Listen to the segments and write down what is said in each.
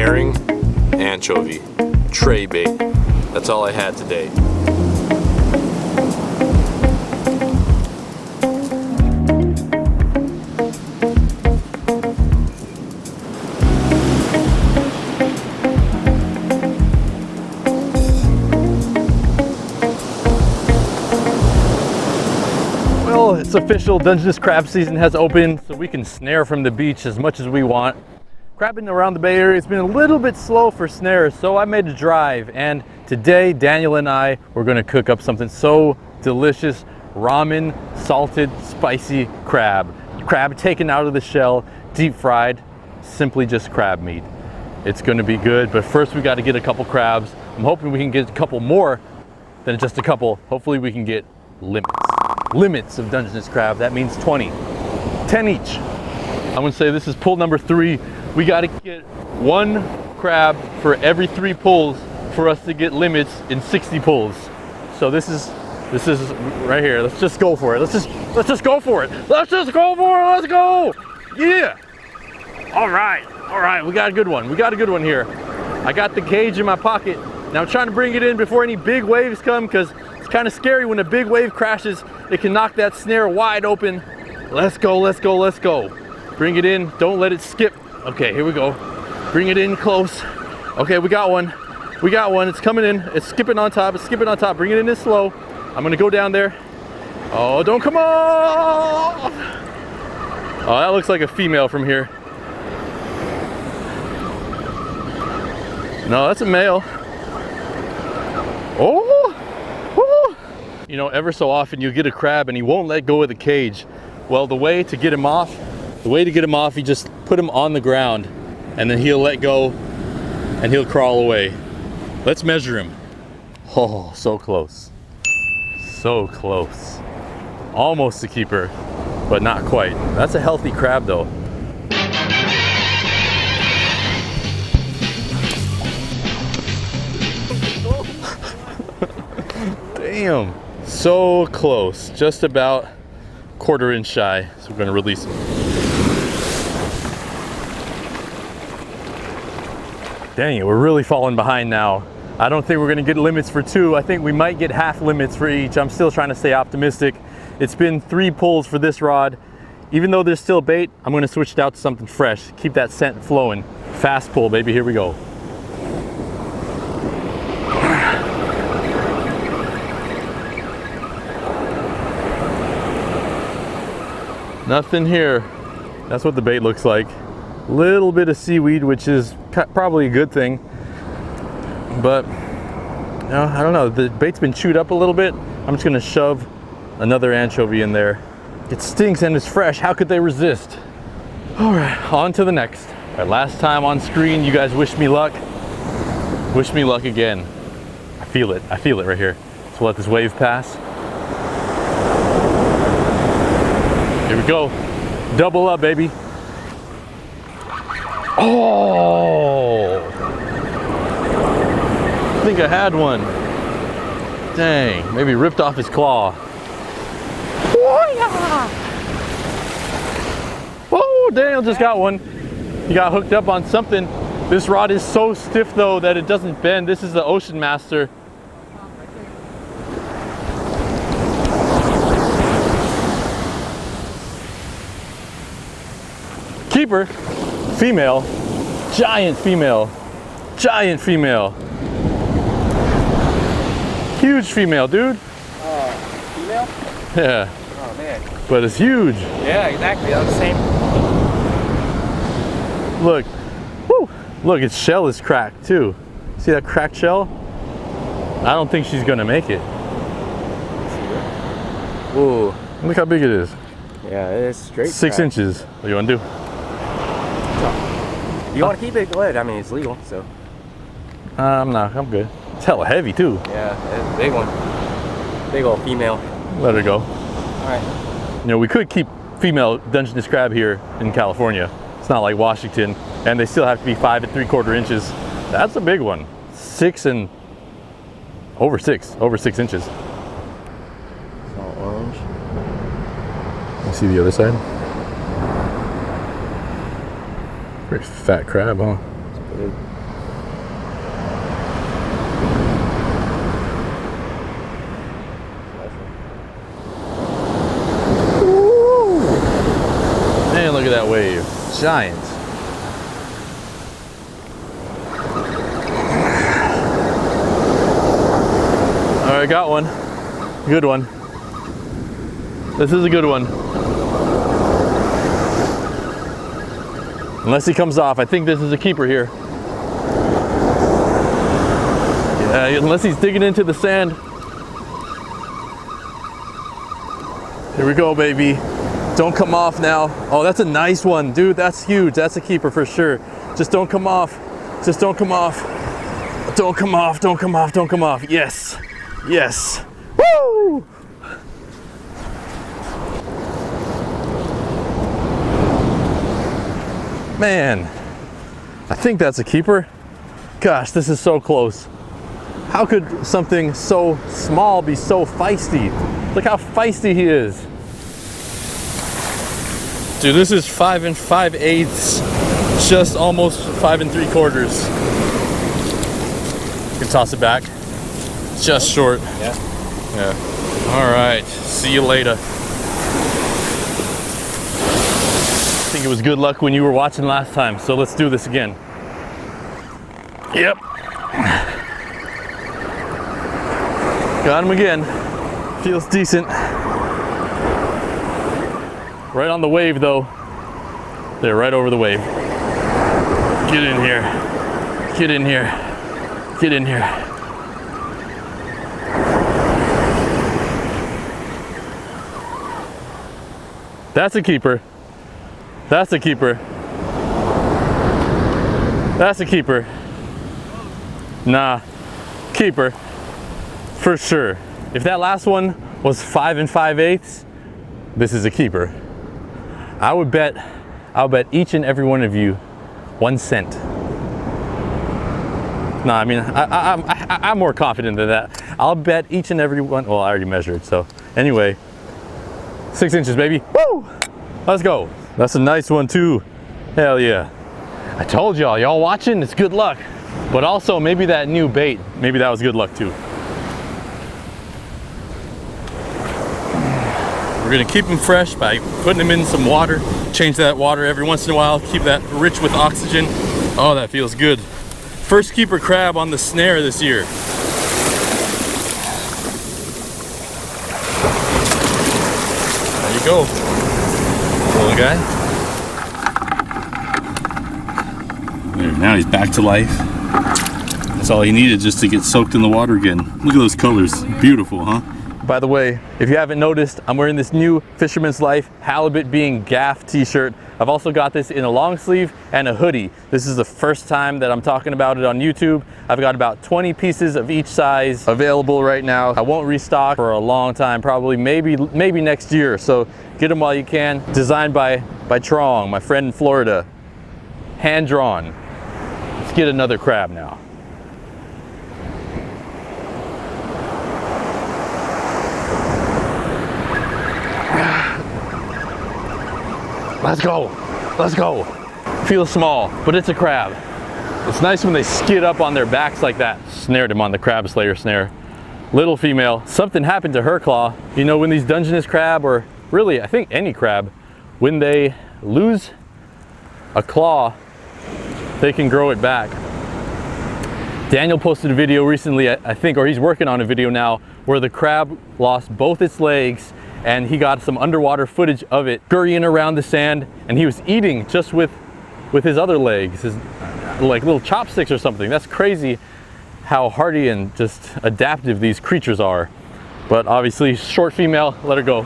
herring, anchovy, tray bait. That's all I had today. Well, it's official. Dungeness crab season has opened, so we can snare from the beach as much as we want. Crabbing around the Bay Area has been a little bit slow for snares, so I made a drive, and today Daniel and I were going to cook up something so delicious: ramen salted spicy crab. Crab taken out of the shell, deep fried, simply just crab meat. It's going to be good, but first we got to get a couple crabs. I'm hoping we can get a couple more than just a couple. Hopefully we can get limits of Dungeness crab. That means 20, 10 each. I'm gonna say this is pull number 3. We got to get 1 crab for every 3 pulls for us to get limits in 60 pulls. So this is right here. Let's just go for it. Let's just go for it. Let's just go for it. Let's go. Yeah. All right. We got a good one. We got a good one here. I got the cage in my pocket. Now I'm trying to bring it in before any big waves come, because it's kind of scary when a big wave crashes. It can knock that snare wide open. Let's go, let's go, let's go. Bring it in, don't let it skip. Okay, here we go. Bring it in close. Okay, we got one. We got one, it's coming in. It's skipping on top, it's skipping on top. Bring it in slow. I'm gonna go down there. Oh, don't come off. Oh, that looks like a female from here. No, that's a male. Oh. You know, ever so often you get a crab and he won't let go of the cage. Well, the way to get him off, you just put him on the ground and then he'll let go and he'll crawl away. Let's measure him. Oh, so close. So close. Almost a keeper, but not quite. That's a healthy crab though. Damn. So close, just about 1/4 inch shy. So we're going to release him. Dang it, we're really falling behind now. I don't think we're going to get limits for 2. I think we might get half limits for each. I'm still trying to stay optimistic. It's been 3 pulls for this rod. Even though there's still bait, I'm going to switch it out to something fresh. Keep that scent flowing. Fast pull, baby. Here we go. Nothing here. That's what the bait looks like. Little bit of seaweed, which is probably a good thing. But I don't know. The bait's been chewed up a little bit. I'm just gonna shove another anchovy in there. It stinks and it's fresh. How could they resist? All right, on to the next. All right, last time on screen, you guys wished me luck. Wish me luck again. I feel it right here. So let this wave pass. Here we go. Double up, baby. Oh! I think I had one. Dang, maybe ripped off his claw. Oh, Daniel just got one. He got hooked up on something. This rod is so stiff though that it doesn't bend. This is the Ocean Master. Keeper, female, giant female, huge female, dude. Female? Yeah. Oh man. But it's huge. Yeah, exactly. That's the same. Look, woo, look, its shell is cracked too. See that cracked shell? I don't think she's gonna make it. Whoa, look how big it is. Yeah, it's straight. 6 inches. What do you want to do? You want to keep it? Go ahead. I mean, it's legal, so. I'm good. It's hella heavy too. Yeah, it's a big one. Big old female. Let her go. All right. You know, we could keep female Dungeness crab here in California. It's not like Washington, and they still have to be 5 3/4 inches. That's a big one. Over 6 inches. All orange. You see the other side? Very fat crab, huh? Good. Man, look at that wave. Giant. All right, got one. Good one. This is a good one. Unless he comes off, I think this is a keeper here. Yeah, unless he's digging into the sand. Here we go, baby. Don't come off now. Oh, that's a nice one, dude. That's huge. That's a keeper for sure. Just don't come off. Just don't come off. Don't come off. Don't come off. Don't come off. Yes. Yes. Woo! Man, I think that's a keeper. Gosh, this is so close. How could something so small be so feisty? Look how feisty he is. Dude, this is 5 5/8, just almost 5 3/4. You can toss it back. Just short. Yeah. Yeah. All right. See you later. I think it was good luck when you were watching last time, so let's do this again. Yep. Got him again. Feels decent. Right on the wave though. They're right over the wave. Get in here. Get in here. Get in here. That's a keeper. That's a keeper. That's a keeper. Nah, keeper. For sure. If that last one was 5 5/8, this is a keeper. I'll bet each and every one of you 1 cent. No, I mean, I'm more confident than that. I'll bet each and every one, well, I already measured, so anyway. 6 inches, baby. Woo! Let's go. That's a nice one too. Hell yeah. I told y'all watching, it's good luck. But also maybe that new bait, maybe that was good luck too. We're gonna keep them fresh by putting them in some water. Change that water every once in a while, keep that rich with oxygen. Oh, that feels good. First keeper crab on the snare this year. There you go. Little guy. There, now he's back to life. That's all he needed just to get soaked in the water again. Look at those colors. Beautiful, huh? By the way, if you haven't noticed, I'm wearing this new Fisherman's Life Halibut Being Gaff t-shirt. I've also got this in a long sleeve and a hoodie. This is the first time that I'm talking about it on YouTube. I've got about 20 pieces of each size available right now. I won't restock for a long time, probably maybe next year. So get them while you can. Designed by Trong, my friend in Florida. Hand drawn. Let's get another crab now. Let's go, let's go. Feels small, but it's a crab. It's nice when they skid up on their backs like that. Snared him on the crab slayer snare. Little female, something happened to her claw. You know, when these Dungeness crab, or really I think any crab, when they lose a claw, they can grow it back. Daniel posted a video recently, I think, or he's working on a video now, where the crab lost both its legs and he got some underwater footage of it scurrying around the sand, and he was eating just with his other legs, his like little chopsticks or something. That's crazy how hardy and just adaptive these creatures are. But obviously, short female, let her go.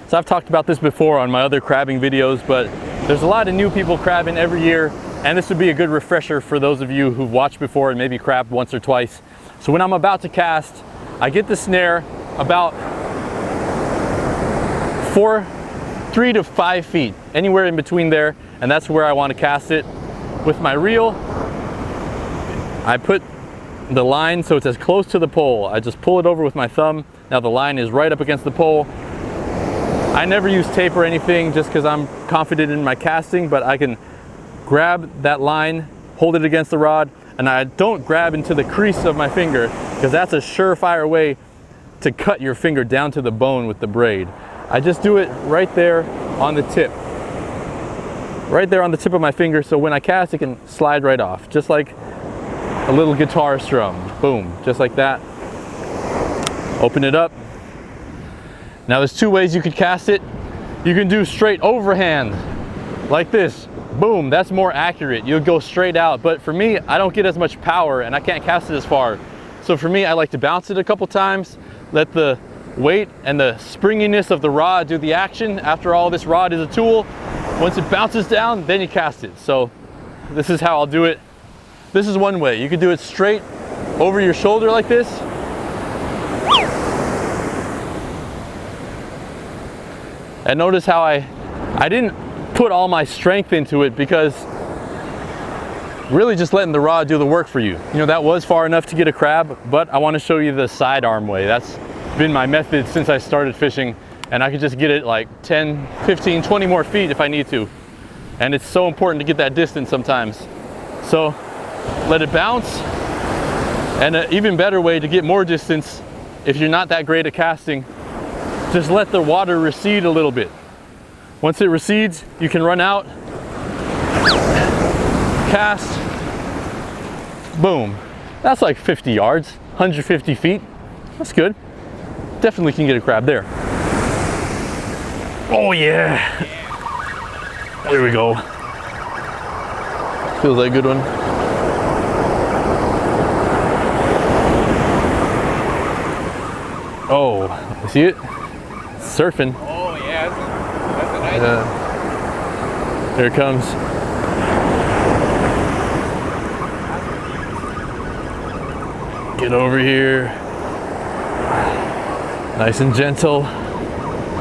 So I've talked about this before on my other crabbing videos, but there's a lot of new people crabbing every year, and this would be a good refresher for those of you who've watched before and maybe crabbed once or twice. So when I'm about to cast, I get the snare about 3 to 5 feet, anywhere in between there, and that's where I want to cast it. With my reel, I put the line so it's as close to the pole. I just pull it over with my thumb. Now the line is right up against the pole. I never use tape or anything just because I'm confident in my casting, but I can grab that line, hold it against the rod, and I don't grab into the crease of my finger because that's a surefire way to cut your finger down to the bone with the braid. I just do it right there on the tip. Right there on the tip of my finger, so when I cast, it can slide right off, just like a little guitar strum. Boom, just like that. Open it up. Now there's two ways you could cast it. You can do straight overhand, like this. Boom, that's more accurate. You'll go straight out, but for me, I don't get as much power and I can't cast it as far. So for me, I like to bounce it a couple times, let the weight and the springiness of the rod do the action. After all, this rod is a tool. Once it bounces down, then you cast it. So this is how I'll do it. This is one way. You can do it straight over your shoulder like this. And notice how I didn't put all my strength into it because really just letting the rod do the work for you. You know, that was far enough to get a crab, but I want to show you the sidearm way. That's been my method since I started fishing, and I could just get it like 10, 15, 20 more feet if I need to. And it's so important to get that distance sometimes. So let it bounce. And an even better way to get more distance, if you're not that great at casting, just let the water recede a little bit. Once it recedes, you can run out, cast, boom. That's like 50 yards, 150 feet. That's good. Definitely can get a crab there. Oh yeah. There we go. Feels like a good one. Oh, you see it? Surfing. Oh yeah, that's a nice one. Here it comes. Get over here. Nice and gentle.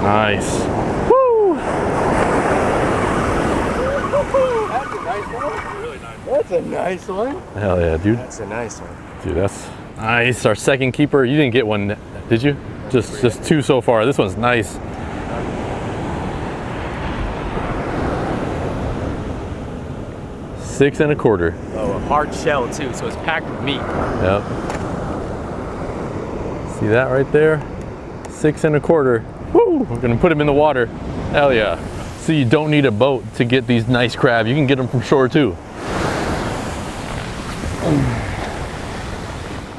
Nice. Woo! That's a nice one. Really nice. That's a nice one. Hell yeah, dude. That's a nice one. Dude, that's nice. Our second keeper. You didn't get one, did you? Just two so far. This one's nice. Six and a quarter. Oh, a hard shell too, so it's packed with meat. Yep. See that right there? 6 and a quarter. Woo! We're gonna put him in the water. Hell yeah. So you don't need a boat to get these nice crab. You can get them from shore too.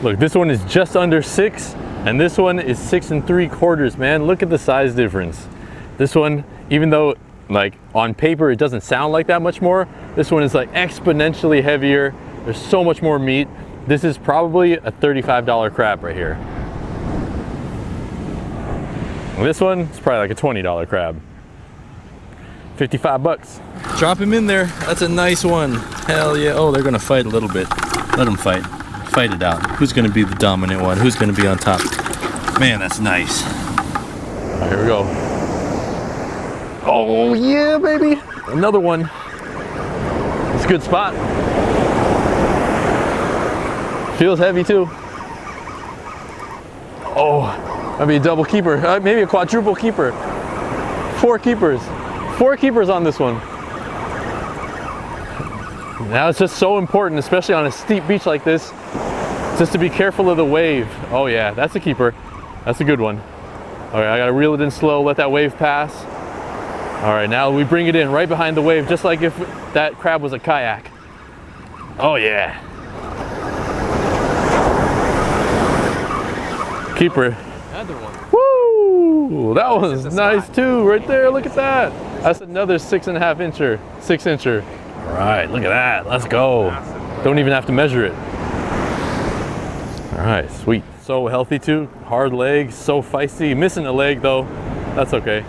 Look, this one is just under 6, and this one is 6 3/4, man. Look at the size difference. This one, even though like on paper it doesn't sound like that much more, this one is like exponentially heavier. There's so much more meat. This is probably a $35 crab right here. And this one is probably like a $20 crab. 55 bucks. Drop him in there. That's a nice one. Hell yeah. Oh, they're gonna fight a little bit. Let them fight. Fight it out. Who's gonna be the dominant one? Who's gonna be on top? Man, that's nice. All right, here we go. Oh yeah, baby. Another one. It's a good spot. Feels heavy too. Oh, that'd be a double keeper. Maybe a quadruple keeper. 4 keepers. 4 keepers on this one. Now it's just so important, especially on a steep beach like this, just to be careful of the wave. Oh yeah, that's a keeper. That's a good one. All right, I gotta reel it in slow, let that wave pass. All right, now we bring it in right behind the wave, just like if that crab was a kayak. Oh yeah. Keeper. Another one. Woo! That was nice too, right there. Look at that. That's another 6.5 incher, 6 incher. All right, look at that. Let's go. Don't even have to measure it. All right, sweet. So healthy too. Hard legs, so feisty. Missing a leg though. That's okay.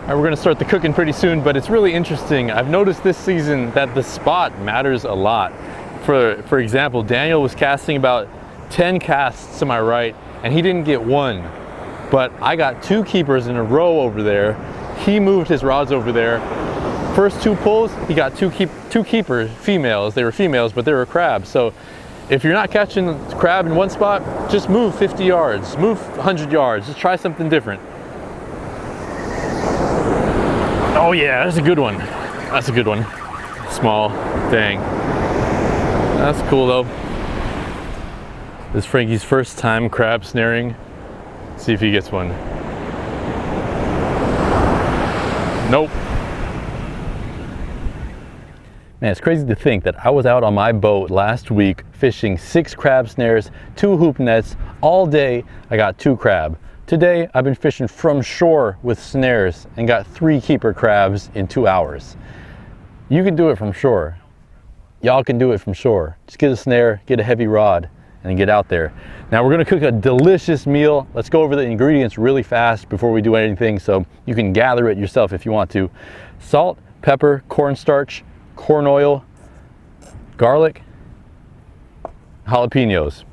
All right, we're gonna start the cooking pretty soon, but it's really interesting. I've noticed this season that the spot matters a lot. For example, Daniel was casting about 10 casts to my right, and he didn't get one. But I got 2 keepers in a row over there. He moved his rods over there. First 2 pulls, he got two keepers, females. They were females, but they were crabs. So If you're not catching crab in one spot, just move 50 yards, move 100 yards, just try something different. Oh yeah, that's a good one. That's a good one. Small, dang. That's cool though. This is Frankie's first time crab snaring. Let's see if he gets one. Nope. Man, it's crazy to think that I was out on my boat last week fishing 6 crab snares, 2 hoop nets, all day. I got 2 crab. Today, I've been fishing from shore with snares and got 3 keeper crabs in 2 hours. You can do it from shore. Y'all can do it from shore. Just get a snare, get a heavy rod, and get out there. Now we're gonna cook a delicious meal. Let's go over the ingredients really fast before we do anything so you can gather it yourself if you want to. Salt, pepper, cornstarch, corn oil, garlic, jalapenos.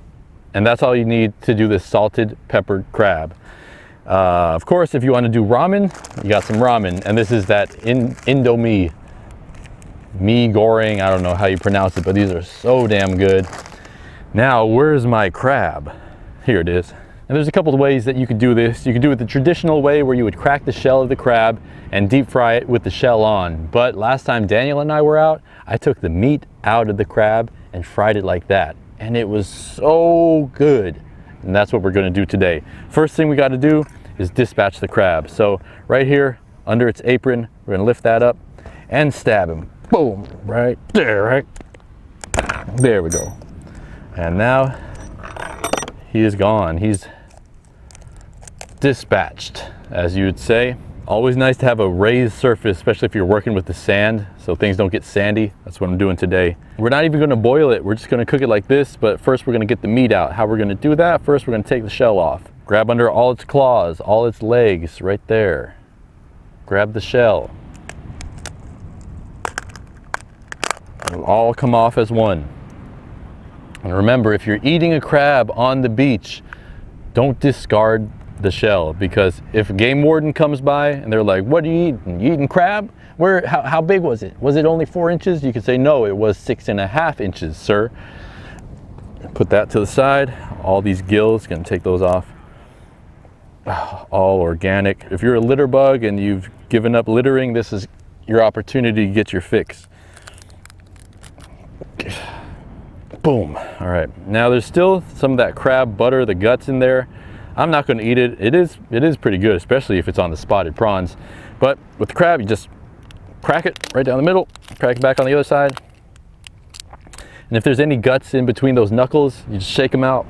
And that's all you need to do this salted peppered crab. Of course, if you want to do ramen, you got some ramen. And this is that Indomie, mee goreng, I don't know how you pronounce it, but these are so damn good. Now, where's my crab? Here it is. And there's a couple of ways that you could do this. You could do it the traditional way where you would crack the shell of the crab and deep fry it with the shell on. But last time Daniel and I were out, I took the meat out of the crab and fried it like that. And it was so good. And that's what we're gonna do today. First thing we gotta do is dispatch the crab. So right here, under its apron, we're gonna lift that up and stab him. Boom, right there, right? There we go. And now he is gone. He's dispatched, as you would say. Always nice to have a raised surface, especially if you're working with the sand, so things don't get sandy. That's what I'm doing today. We're not even gonna boil it. We're just gonna cook it like this, but first we're gonna get the meat out. How we're gonna do that? First, we're gonna take the shell off. Grab under all its claws, all its legs, right there. Grab the shell. It'll all come off as one. And remember, if you're eating a crab on the beach, don't discard the shell, because if a game warden comes by and they're like, what are you eating? You eating crab? How big was it? Was it only 4 inches? You could say, no, it was 6.5 inches, sir. Put that to the side. All these gills, gonna take those off. All organic. If you're a litter bug and you've given up littering, this is your opportunity to get your fix. Boom. All right, now there's still some of that crab butter, the guts in there. I'm not going to eat it. It is pretty good, especially if it's on the spotted prawns. But with the crab, you just crack it right down the middle, crack it back on the other side. And if there's any guts in between those knuckles, you just shake them out.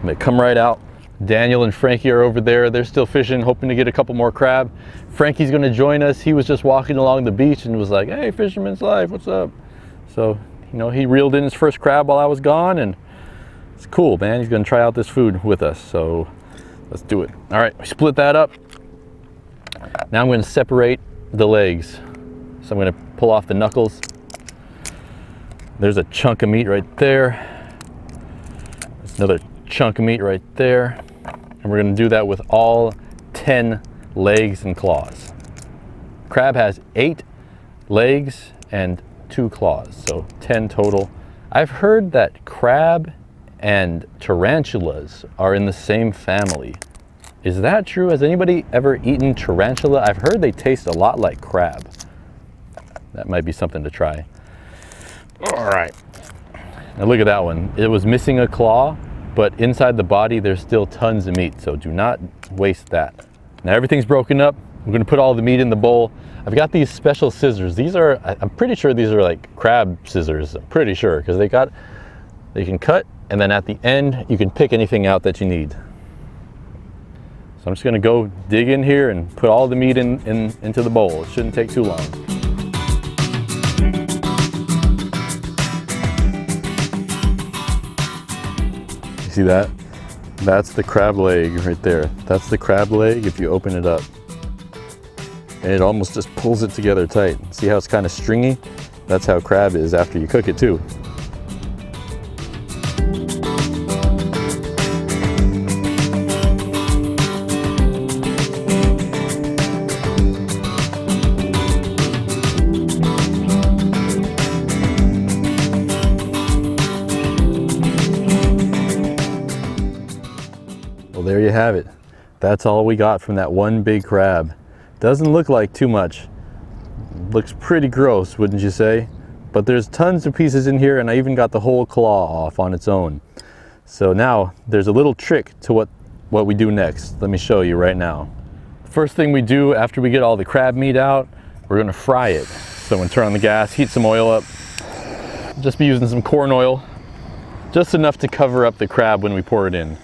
They come right out. Daniel and Frankie are over there. They're still fishing, hoping to get a couple more crab. Frankie's going to join us. He was just walking along the beach and was like, hey, Fisherman's Life, what's up? So, you know, he reeled in his first crab while I was gone, and it's cool, man. He's going to try out this food with us. So let's do it. All right, we split that up. Now I'm going to separate the legs. So I'm going to pull off the knuckles. There's a chunk of meat right there. There's another chunk of meat right there. And we're going to do that with all 10 legs and claws. Crab has 8 legs and 2 claws, so 10 total. I've heard that crab and tarantulas are in the same family. Is that true? Has anybody ever eaten tarantula? I've heard they taste a lot like crab. That might be something to try. All right. Now look at that one. It was missing a claw, but inside the body there's still tons of meat, so do not waste that. Now everything's broken up. We're gonna put all the meat in the bowl. I've got these special scissors. These are, I'm pretty sure these are like crab scissors. I'm pretty sure, because they can cut, and then at the end you can pick anything out that you need. So I'm just gonna go dig in here and put all the meat into the bowl. It shouldn't take too long. You see that? That's the crab leg right there. That's the crab leg if you open it up. And it almost just pulls it together tight. See how it's kind of stringy? That's how crab is after you cook it too. have it. That's all we got from that one big crab. Doesn't look like too much. Looks pretty gross, wouldn't you say? But there's tons of pieces in here, and I even got the whole claw off on its own. So now there's a little trick to what we do next. Let me show you right now. First thing we do after we get all the crab meat out, we're gonna fry it. So I'm gonna turn on the gas, heat some oil up. Just be using some corn oil, just enough to cover up the crab when we pour it in.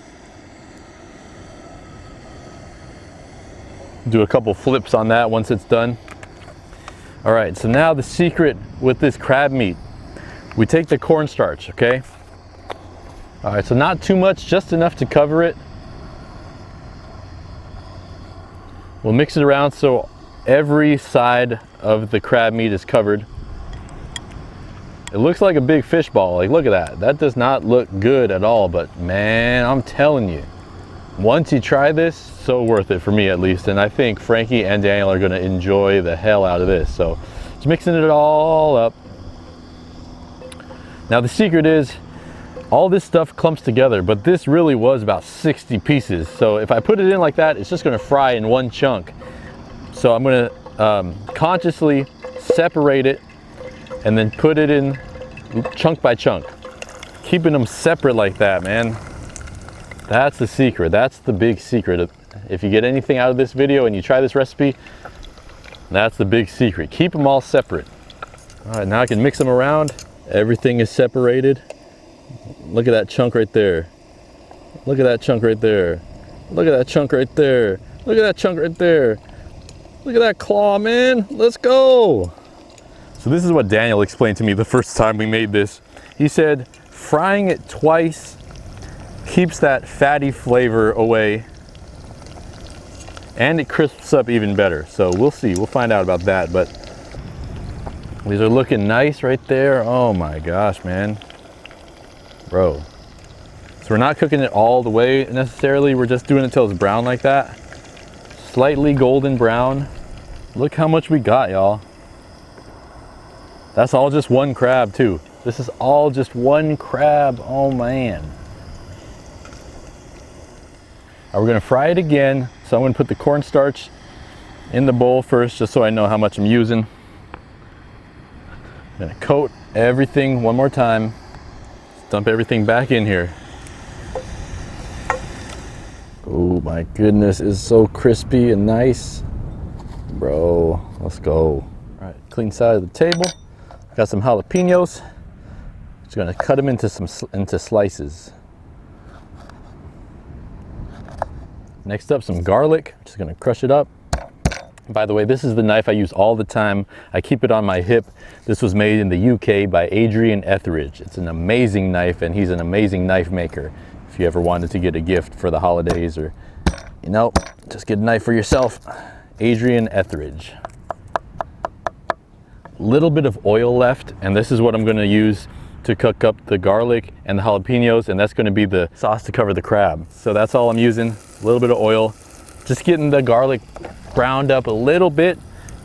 Do a couple flips on that once it's done. All right, so now the secret with this crab meat, we take the cornstarch, okay? All right, so not too much, just enough to cover it. We'll mix it around so every side of the crab meat is covered. It looks like a big fish ball. Like, look at that. That does not look good at all, but man, I'm telling you, once you try this, so worth it for me at least. And I think Frankie and Daniel are gonna enjoy the hell out of this. So just mixing it all up. Now the secret is, all this stuff clumps together, but this really was about 60 pieces. So if I put it in like that, it's just gonna fry in one chunk. So I'm gonna consciously separate it and then put it in chunk by chunk. Keeping them separate like that, man. That's the secret. That's the big secret. If you get anything out of this video and you try this recipe, that's the big secret. Keep them all separate. All right, now I can mix them around. Everything is separated. Look at that chunk right there. Look at that chunk right there. Look at that chunk right there. Look at that chunk right there. Look at that claw, man. Let's go. So this is what Daniel explained to me the first time we made this. He said frying it twice keeps that fatty flavor away, and it crisps up even better. So we'll see, we'll find out about that. But these are looking nice right there. Oh my gosh, man, bro. So we're not cooking it all the way necessarily, we're just doing it till it's brown like that, slightly golden brown. Look how much we got, y'all. That's all just one crab too. This is all just one crab. Oh man. We're gonna fry it again. So I'm gonna put the cornstarch in the bowl first, just so I know how much I'm using. I'm gonna coat everything one more time. Dump everything back in here. Oh my goodness, it's so crispy and nice. Bro, let's go. All right, clean side of the table. Got some jalapenos. Just gonna cut them into slices. Next up, some garlic. Just gonna crush it up. By the way, this is the knife I use all the time. I keep it on my hip. This was made in the UK by Adrian Etheridge. It's an amazing knife, and he's an amazing knife maker. If you ever wanted to get a gift for the holidays, or, you know, just get a knife for yourself. Adrian Etheridge. Little bit of oil left, and this is what I'm gonna use to cook up the garlic and the jalapenos, and that's gonna be the sauce to cover the crab. So that's all I'm using, a little bit of oil. Just getting the garlic browned up a little bit,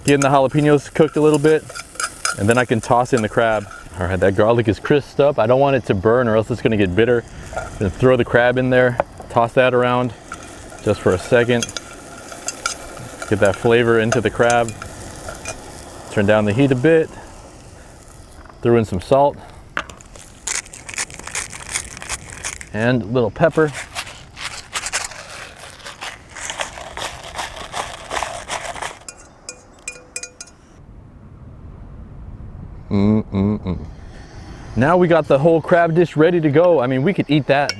getting the jalapenos cooked a little bit, and then I can toss in the crab. All right, that garlic is crisped up. I don't want it to burn or else it's gonna get bitter. Then throw the crab in there, toss that around just for a second. Get that flavor into the crab. Turn down the heat a bit. Throw in some salt. And a little pepper. Now we got the whole crab dish ready to go. I mean, we could eat that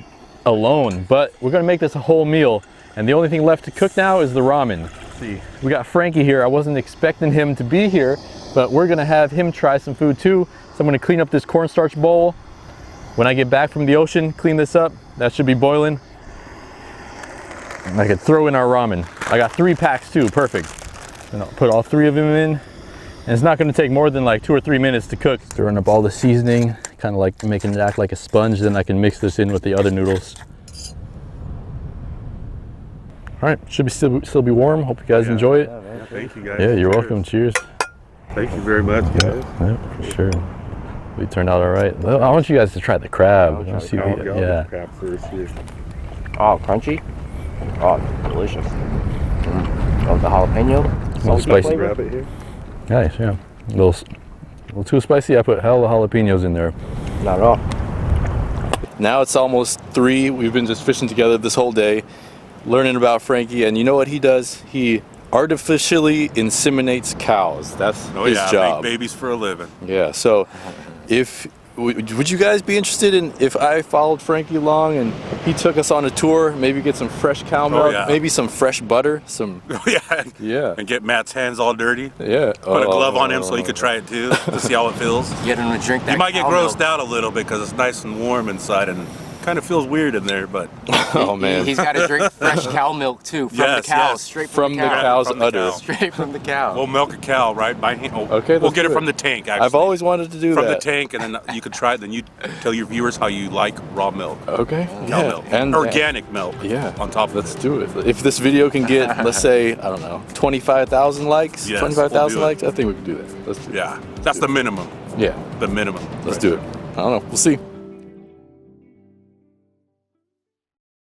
alone, but we're gonna make this a whole meal. And the only thing left to cook now is the ramen. Let's see, we got Frankie here. I wasn't expecting him to be here, but we're gonna have him try some food too. So I'm gonna clean up this cornstarch bowl. When I get back from the ocean, clean this up. That should be boiling. And I could throw in our ramen. I got 3 packs too, perfect. And I'll put all 3 of them in. And it's not gonna take more than like 2 or 3 minutes to cook. Throwing up all the seasoning, kind of like making it act like a sponge. Then I can mix this in with the other noodles. All right, should be still be warm. Hope you guys enjoy it. Yeah, thank you guys. Yeah, you're welcome. Cheers. Thank you very much, guys. Yeah, for sure. We turned out all right. I want you guys to try the crab. I'll try the crab first here. Oh, crunchy? Oh, delicious. Oh, the jalapeno. little spicy. flavor. Grab it here. Nice, yeah. A little too spicy. I put hell of jalapenos in there. Not at all. Now it's almost 3. We've been just fishing together this whole day, learning about Frankie. And you know what he does? He artificially inseminates cows. That's his job. Make babies for a living. Yeah. So, would you guys be interested in if I followed Frankie along and he took us on a tour? Maybe get some fresh cow milk, maybe some fresh butter, some. Yeah. And get Matt's hands all dirty. Yeah. Put a glove on him so he could try it too to see how it feels. Get him to drink that. You might get cow grossed milk. out a little bit because it's nice and warm inside and kind of feels weird in there, but Oh man. He's got to drink fresh cow milk too from Yes, the cows, yes. straight From from the cow. cow's From the udder. cow. Straight from the cow. we'll milk a cow right by hand. Okay, we'll let's get do it from it. the tank. Actually, I've always wanted to do from that. the tank, and then you can try it. Then you tell your viewers how you like raw milk, Okay. cow Yeah. milk, And organic milk. Yeah. on top of Let's it. do it. If this video can get, let's say, I don't know, 25,000 likes, Yes, 25,000 we'll do it. likes, I think we can do that. Let's do it. Yeah, that's the minimum. Yeah. The minimum. Let's do it. I don't know. We'll see.